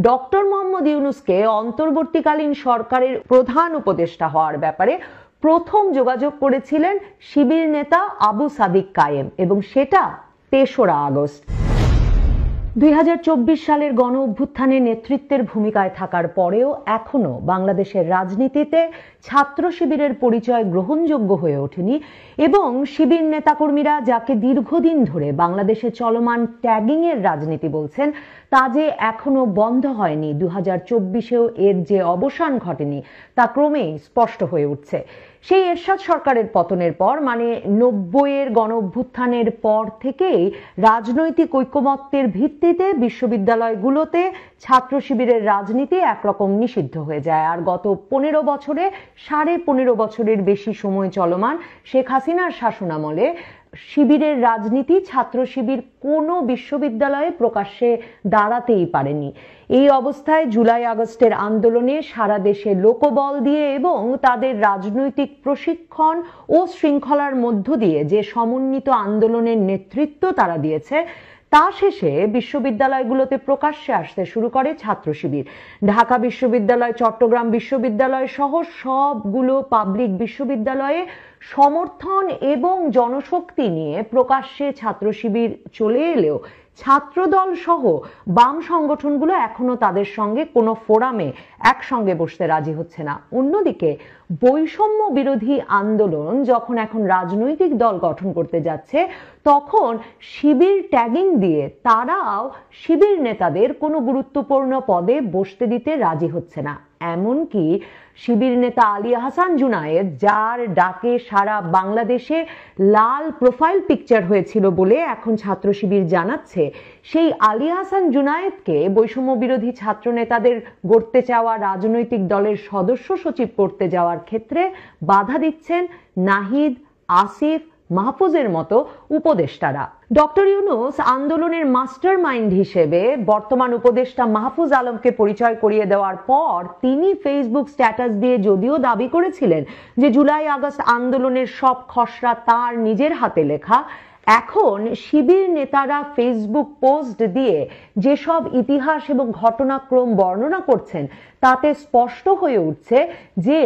Doctor Mohammad ইউনূসকে অন্তর্বর্তীকালীন সরকারের প্রধান উপদেষ্টা হওয়ার ব্যাপারে প্রথম যোগাযোগ করেছিলেন শিবির নেতা আবু সাদিক কায়েম, এবং সেটা ৩রা আগস্ট। ২০২৪ সালের গণ অভ্যুত্থানে নেতৃত্বের ভূমিকায় থাকার পরেও এখনো বাংলাদেশের রাজনীতিতে ছাত্র শিবিরের পরিচয় গ্রহণযোগ্য হয়ে ওঠেনি, এবং শিবির নেতাকর্মীরা যাকে দীর্ঘদিন ধরে বাংলাদেশে চলমান ট্যাগিং এর রাজনীতি বলছেন, তা যে এখনো বন্ধ হয়নি, ২০২৪-এও এর যে অবসান ঘটেনি তা ক্রমেই স্পষ্ট হয়ে উঠছে। সেই এরশাদ সরকারের পতনের পর, মানে ৯০-এর গণ অভ্যুত্থানের পর থেকেই রাজনৈতিক ঐকমত্যের ভিত্তিতে বিশ্ববিদ্যালয়গুলোতে ছাত্র শিবিরের রাজনীতি একরকম নিষিদ্ধ হয়ে যায়। আর গত ১৫ বছরে ১৫.৫ বছরের বেশি সময় চলমান শেখ হাসিনার শাসনামলে শিবিরের রাজনীতি ছাত্র শিবির কোনো বিশ্ববিদ্যালয়ে প্রকাশ্যে দাঁড়াতেই পারেনি। এই অবস্থায় জুলাই আগস্টের আন্দোলনে সারা দেশে লোকবল দিয়ে এবং তাদের রাজনৈতিক প্রশিক্ষণ ও শৃঙ্খলার মধ্য দিয়ে যে সমন্বিত আন্দোলনের নেতৃত্ব তারা দিয়েছে, তা শেষে বিশ্ববিদ্যালয়গুলোতে প্রকাশ্যে আসতে শুরু করে ছাত্র শিবির। ঢাকা বিশ্ববিদ্যালয়, চট্টগ্রাম বিশ্ববিদ্যালয় সহ সবগুলো পাবলিক বিশ্ববিদ্যালয়ে সমর্থন এবং জনশক্তি নিয়ে প্রকাশ্যে ছাত্র শিবির চলে এলেও ছাত্রদল সহ বাম সংগঠনগুলো এখনো তাদের সঙ্গে কোনো ফোরামে একসঙ্গে বসতে রাজি হচ্ছে না। অন্যদিকে বৈষম্য বিরোধী আন্দোলন যখন এখন রাজনৈতিক দল গঠন করতে যাচ্ছে, তখন শিবির ট্যাগিং দিয়ে তারাও শিবির নেতাদের কোনো গুরুত্বপূর্ণ পদে বসতে দিতে রাজি হচ্ছে না। এমনকি শিবির নেতা আলী আহসান জুনায়েদ, যার ডাকে সারা বাংলাদেশে লাল প্রোফাইল পিকচার হয়েছিল বলে এখন ছাত্র শিবির জানাচ্ছে, সেই আলী আহসান জুনায়েদকে বৈষম্য বিরোধী ছাত্র নেতাদের গড়তে চাওয়া রাজনৈতিক দলের সদস্য সচিব করতে যাওয়ার ক্ষেত্রে বাধা দিচ্ছেন নাহিদ, আসিফ, মাহফুজের মতো উপদেষ্টারা। ডক্টর ইউনূস আন্দোলনের মাস্টার মাইন্ড হিসেবে বর্তমান উপদেষ্টা মাহফুজ আলমকে পরিচয় করিয়ে দেওয়ার পর তিনি ফেসবুক স্ট্যাটাস দিয়ে যদিও দাবি করেছিলেন যে জুলাই আগস্ট আন্দোলনের সব খসড়া তার নিজের হাতে লেখা, এখন শিবির নেতারা ফেসবুক পোস্ট দিয়ে যেসব ইতিহাস এবং ঘটনাক্রম বর্ণনা করছেন, তাতে স্পষ্ট হয়ে উঠছে যে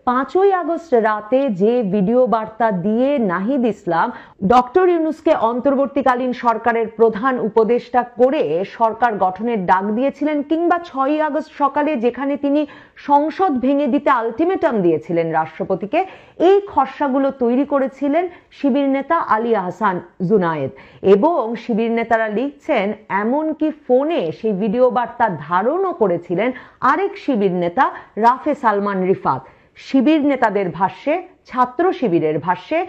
৫ই আগস্ট রাতে যে ভিডিও বার্তা দিয়ে নাহিদ ইসলাম ডক্টর ইউনূসকে অন্তর্বর্তীকালীন সরকারের প্রধান উপদেষ্টা করে সরকার গঠনের ডাক দিয়েছিলেন, কিংবা ৬ই আগস্ট সকালে যেখানে তিনি সংসদ ভেঙে দিতে আলটিমেটাম দিয়েছিলেন রাষ্ট্রপতিকে, এই খসড়াগুলো তৈরি করেছিলেন শিবির নেতা আলী আহসান জুনায়েদ। এবং শিবির নেতারা লিখছেন, এমনকি ফোনে সেই ভিডিও বার্তা ধারণও করেছিলেন আরেক শিবির নেতা রাফে সালমান রিফাত। শিবির নেতাদের ভাষ্যে, ছাত্র শিবিরের ভাষ্যে,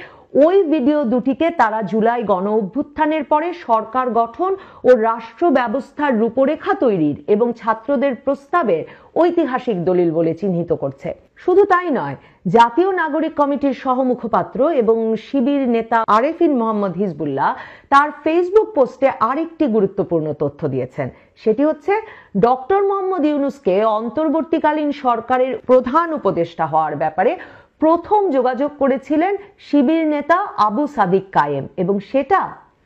ওই ভিডিও দুটিকে তারা জুলাই গণ অভ্যুত্থানের পরে সরকার গঠন ও রাষ্ট্র ব্যবস্থার রূপরেখা তৈরির এবং ছাত্রদের প্রস্তাবের ঐতিহাসিক দলিল বলে চিহ্নিত করছে। শুধু তাই নয়, জাতীয় নাগরিক কমিটির সহমুখপাত্র এবং শিবির নেতা আরেফিন মোহাম্মদ হিজবুল্লাহ তার ফেসবুক পোস্টে আরেকটি গুরুত্বপূর্ণ তথ্য দিয়েছেন। সেটি হচ্ছে, ডক্টর মোহাম্মদ ইউনূসকে অন্তর্বর্তীকালীন সরকারের প্রধান উপদেষ্টা হওয়ার ব্যাপারে প্রথম যোগাযোগ করেছিলেন শিবির নেতা আবু সাদিক কায়েম, এবং সেটা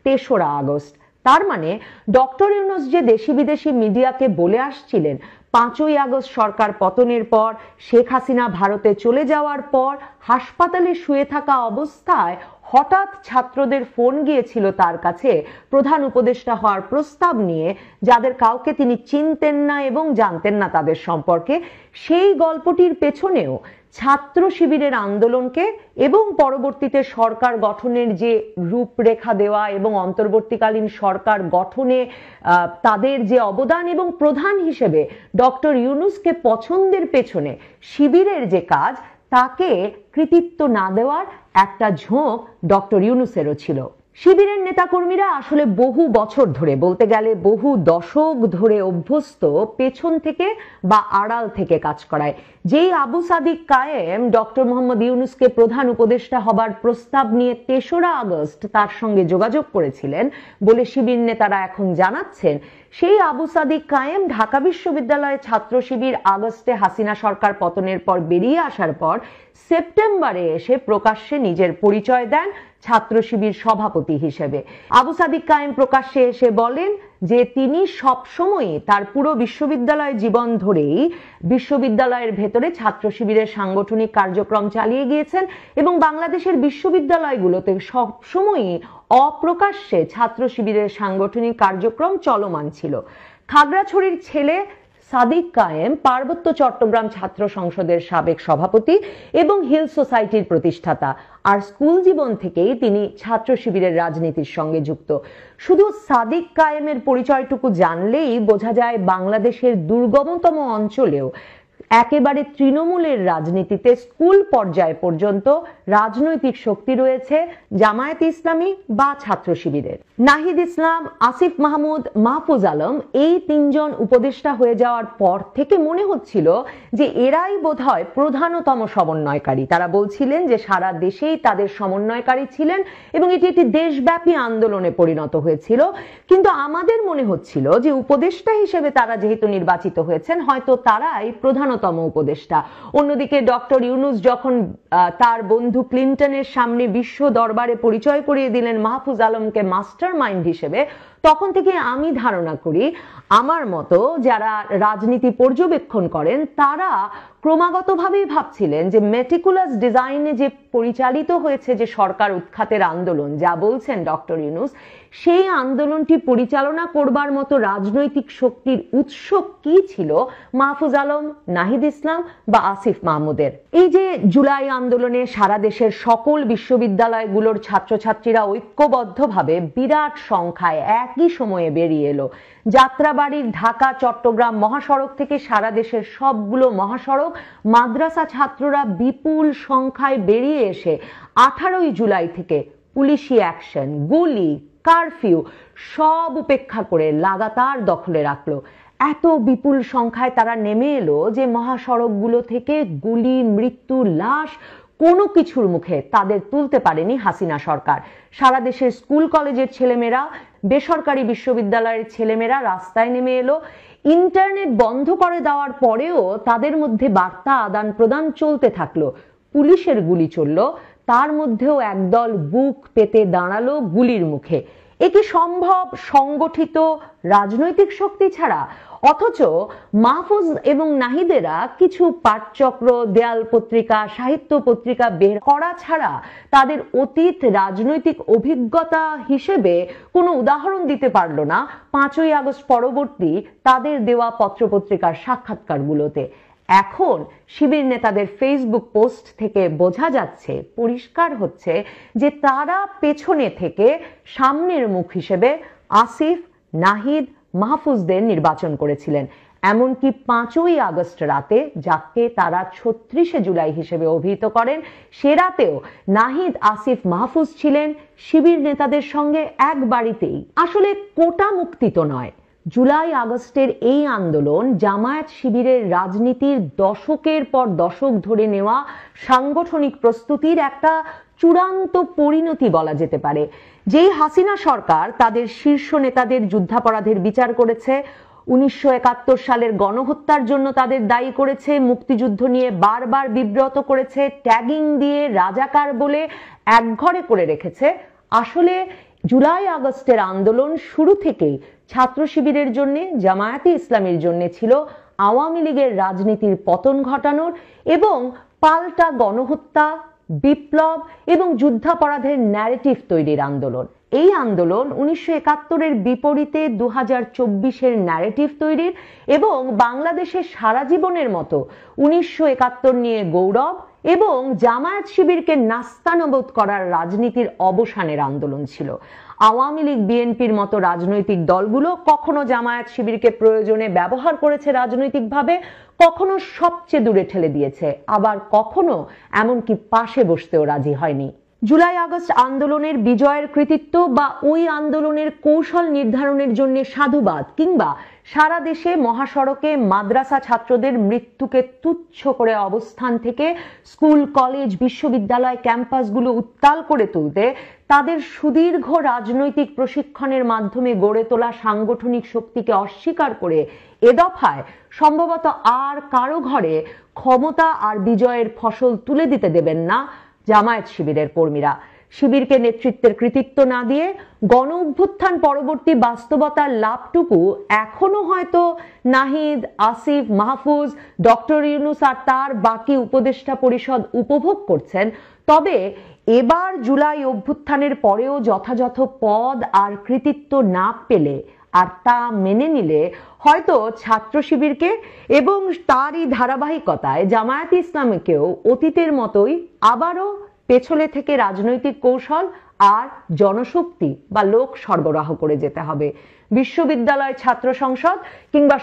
৩রা আগস্ট। তার মানে ডক্টর ইউনূস যে দেশি বিদেশি মিডিয়াকে বলে আসছিলেন ৫ই আগস্ট সরকার পতনের পর, শেখ হাসিনা ভারতে চলে যাওয়ার পর হাসপাতালে শুয়ে থাকা অবস্থায় হঠাৎ ছাত্রদের ফোন গিয়েছিল তার কাছে প্রধান উপদেষ্টা হওয়ার প্রস্তাব নিয়ে, যাদের কাউকে তিনি চিনতেন না এবং জানতেন না তাদের সম্পর্কে, সেই গল্পটির পেছনেও ছাত্র শিবিরের আন্দোলনকে এবং পরবর্তীতে সরকার গঠনের যে রূপরেখা দেওয়া এবং অন্তর্বর্তীকালীন সরকার গঠনে তাদের যে অবদান এবং প্রধান হিসেবে ডক্টর ইউনূসকে পছন্দের পেছনে শিবিরের যে কাজ, তাকে কৃতিত্ব না দেওয়ার একটা ঝোঁক ডক্টর ইউনূসেরও ছিল। শিবিরের নেতাকর্মীরা আসলে বহু বছর ধরে, বলতে গেলে বহু দশক ধরে অভ্যস্ত পেছন থেকে বা আড়াল থেকে কাজ করায়। যেই আবু সাদিক কায়েম ডক্টর মোহাম্মদ ইউনূসকে প্রধান উপদেষ্টা হবার প্রস্তাব নিয়ে ৩রা আগস্ট তার সঙ্গে যোগাযোগ করেছিলেন বলে শিবির নেতারা এখন জানাচ্ছেন, সেই আবু সাদিক কায়েম ঢাকা বিশ্ববিদ্যালয়ে ছাত্র শিবির আগস্টে হাসিনা সরকার পতনের পর বেরিয়ে আসার পর সেপ্টেম্বরে এসে প্রকাশ্যে নিজের পরিচয় দেন ছাত্র শিবির সভাপতি হিসেবে। আবু সাদিক কায়েম প্রকাশ্যে এসে বলেন যে তিনি সবসময় তার পুরো বিশ্ববিদ্যালয় জীবন ধরেই বিশ্ববিদ্যালয়ের ভেতরে ছাত্র শিবিরের সাংগঠনিক কার্যক্রম চালিয়ে গিয়েছেন এবং বাংলাদেশের বিশ্ববিদ্যালয়গুলোতে সবসময়ই অপ্রকাশ্যে ছাত্র শিবিরের সাংগঠনিক কার্যক্রম চলমান ছিল। খাগড়াছড়ির ছেলে সাদিক কায়েম পার্বত্য চট্টগ্রাম ছাত্র সংসদের সাবেক সভাপতি এবং হিল সোসাইটির প্রতিষ্ঠাতা, আর স্কুল জীবন থেকেই তিনি ছাত্র শিবিরের রাজনীতির সঙ্গে যুক্ত। শুধু সাদিক কায়েমের পরিচয়টুকু জানলেই বোঝা যায় বাংলাদেশের দুর্গমতম অঞ্চলেও একেবারে তৃণমূলের রাজনীতিতে স্কুল পর্যায় পর্যন্ত রাজনৈতিক শক্তি রয়েছে জামায়াতে ইসলামী বা ছাত্র শিবিরের। নাহিদ ইসলাম, আসিফ মাহমুদ, মাহফুজ আলম এই তিনজন উপদেষ্টা হয়ে যাওয়ার পর থেকে মনে হচ্ছিল যে এরাই বোধহয় প্রধানতম সমন্বয়কারী। তারা বলছিলেন যে সারা দেশেই তাদের সমন্বয়কারী ছিলেন এবং এটি একটি দেশব্যাপী আন্দোলনে পরিণত হয়েছিল। কিন্তু আমাদের মনে হচ্ছিল যে উপদেষ্টা হিসেবে তারা যেহেতু নির্বাচিত হয়েছেন, হয়তো তারাই প্রধানতম উপদেষ্টা। অন্যদিকে ডক্টর ইউনূস যখন তার বন্ধু ক্লিন্টনের সামনে বিশ্ব দরবারে পরিচয় করিয়ে দিলেন মাহফুজ আলমকে মাস্টার মাইন্ড হিসেবে, তখন থেকে আমি ধারণা করি আমার মতো যারা রাজনীতি পর্যবেক্ষণ করেন তারা ক্রমাগতভাবেই ভাবছিলেন যে মেটিকুলাস ডিজাইনে যে পরিচালিত হয়েছে যে সরকার উৎখাতের আন্দোলন, যা বলছেন ডক্টর ইউনূস, সেই আন্দোলনটি পরিচালনা করবার মতো রাজনৈতিক শক্তির উৎস কি ছিল মাহফুজ আলম, নাহিদ ইসলাম বা আসিফ মাহমুদের। এই যে জুলাই আন্দোলনে সারা দেশের সকল বিশ্ববিদ্যালয়গুলোর ছাত্রছাত্রীরা ঐক্যবদ্ধভাবে বিরাট সংখ্যায় একই সময়ে বেরিয়ে এলো। যাত্রাবাড়ির ঢাকা চট্টগ্রাম মহাসড়ক থেকে সারা দেশের সবগুলো মহাসড়ক মাদ্রাসা ছাত্ররা বিপুল সংখ্যায় বেরিয়ে এসে 18ই জুলাই থেকে পুলিশি অ্যাকশন, গুলি, কারফিউ সব উপেক্ষা করে লাগাতার দখলে রাখলো। এত বিপুল সংখ্যায় তারা নেমে এলো যে মহাসড়কগুলো থেকে গুলি, মৃত্যু, লাশ কোনো কিছুর মুখে তাদের তুলতে পারেনি হাসিনা সরকার। সারা দেশের স্কুল কলেজের ছেলেমেয়েরা, বেসরকারি বিশ্ববিদ্যালয়ের ছেলেমেয়েরা রাস্তায় নেমে এলো। ইন্টারনেট বন্ধ করে দেওয়ার পরেও তাদের মধ্যে বার্তা আদান প্রদান চলতে থাকলো। পুলিশের গুলি চলল, তার মধ্যেও একদল বুক পেতে দাঁড়ালো গুলির মুখে। এ কি সম্ভব সংগঠিত রাজনৈতিক শক্তি ছাড়া? অথচ মাহফুজ এবং নাহিদেরা কিছু পাঠচক্র, দেয়াল পত্রিকা, সাহিত্য পত্রিকা বের করা ছাড়া তাদের অতীত রাজনৈতিক অভিজ্ঞতা হিসেবে কোনো উদাহরণ দিতে পারল না 5ই আগস্ট পরবর্তী তাদের দেওয়া পত্রপত্রিকার সাক্ষাৎকারগুলোতে। এখন শিবির নেতাদের ফেসবুক পোস্ট থেকে বোঝা যাচ্ছে, পরিষ্কার হচ্ছে যে তারা পেছনে থেকে সামনের মুখ হিসেবে আসিফ, নাহিদ, মাহফুজদের নির্বাচন করেছিলেন। এমনকি 5ই আগস্ট রাতে, যাকে তারা 36শে জুলাই হিসেবে অভিহিত করেন, সে রাতেও নাহিদ, আসিফ, মাহফুজ ছিলেন শিবির নেতাদের সঙ্গে এক বাড়িতেই। আসলে কোটা মুক্তি তো নয়, জুলাই আগস্টের এই আন্দোলন জামায়াত শিবিরের রাজনীতির দশকের পর দশক ধরে নেওয়া সাংগঠনিক প্রস্তুতির একটা চূড়ান্ত পরিণতি বলা যেতে পারে। যেই হাসিনা সরকার তাদের শীর্ষ নেতাদের যুদ্ধাপরাধের বিচার করেছে, 1971 সালের গণহত্যার জন্য তাদের দায়ী করেছে, মুক্তিযুদ্ধ নিয়ে বারবার বিব্রত করেছে, ট্যাগিং দিয়ে রাজাকার বলে একঘরে করে রেখেছে, আসলে জুলাই আগস্টের আন্দোলন শুরু থেকেই ছাত্র শিবিরের জন্য, জামায়াতে ইসলামীর জন্য ছিল আওয়ামী লীগের রাজনীতির পতন ঘটানোর এবং পাল্টা গণহত্যা, বিপ্লব এবং যুদ্ধাপরাধের ন্যারেটিভ তৈরির আন্দোলন। এই আন্দোলন 1971-এর বিপরীতে 2024-এর ন্যারেটিভ তৈরির এবং বাংলাদেশের সারা জীবনের মতো 1971 নিয়ে গৌরব এবং জামায়াত শিবিরকে নাস্তানাবুদ করার রাজনীতির অবসানের আন্দোলন ছিল। আওয়ামী লীগ, বিএনপির মতো রাজনৈতিক দলগুলো কখনো জামায়াত শিবিরকে প্রয়োজনে ব্যবহার করেছে রাজনৈতিকভাবে, কখনো সবচেয়ে দূরে ঠেলে দিয়েছে, আবার কখনো এমনকি পাশে বসতেও রাজি হয়নি। জুলাই আগস্ট আন্দোলনের বিজয়ের কৃতিত্ব বা ওই আন্দোলনের কৌশল নির্ধারণের জন্য সাধুবাদ কিংবা সারা দেশে মহাসড়কে মাদ্রাসা ছাত্রদের মৃত্যুকে তুচ্ছ করে অবস্থান থেকে স্কুল, কলেজ, বিশ্ববিদ্যালয় ক্যাম্পাসগুলো উত্তাল করে তুলতে তাদের সুদীর্ঘ রাজনৈতিক প্রশিক্ষণের মাধ্যমে গড়ে তোলা সাংগঠনিক শক্তিকে অস্বীকার করে এ দফায় সম্ভবত আর কারো ঘরে ক্ষমতা আর বিজয়ের ফসল তুলে দিতে দেবেন না জামায়াত শিবিরের কর্মীরা। শিবিরকে নেতৃত্বের কৃতিত্ব না দিয়ে গণ অভ্যুত্থান পরবর্তী বাস্তবতার লাভটুকু এখনো হয়তো নাহিদ, আসিফ, মাহফুজ, ডক্টর ইউনূস আর তার বাকি উপদেষ্টা পরিষদ উপভোগ করছেন, তবে এবার জুলাই অভ্যুত্থানের পরেও যথাযথ পদ আর কৃতিত্ব না পেলে আর তা মেনে নিলে হয়তো ছাত্র শিবিরকে এবং তারই ধারাবাহিকতায় জামায়াতে ইসলামীকেও অতীতের মতোই আবারও পেছনে থেকে রাজনৈতিক কৌশল আর জনশক্তি বা লোক সরবরাহ করে যেতে হবে। বিশ্ববিদ্যালয় ছাত্র সংসদ কিংবা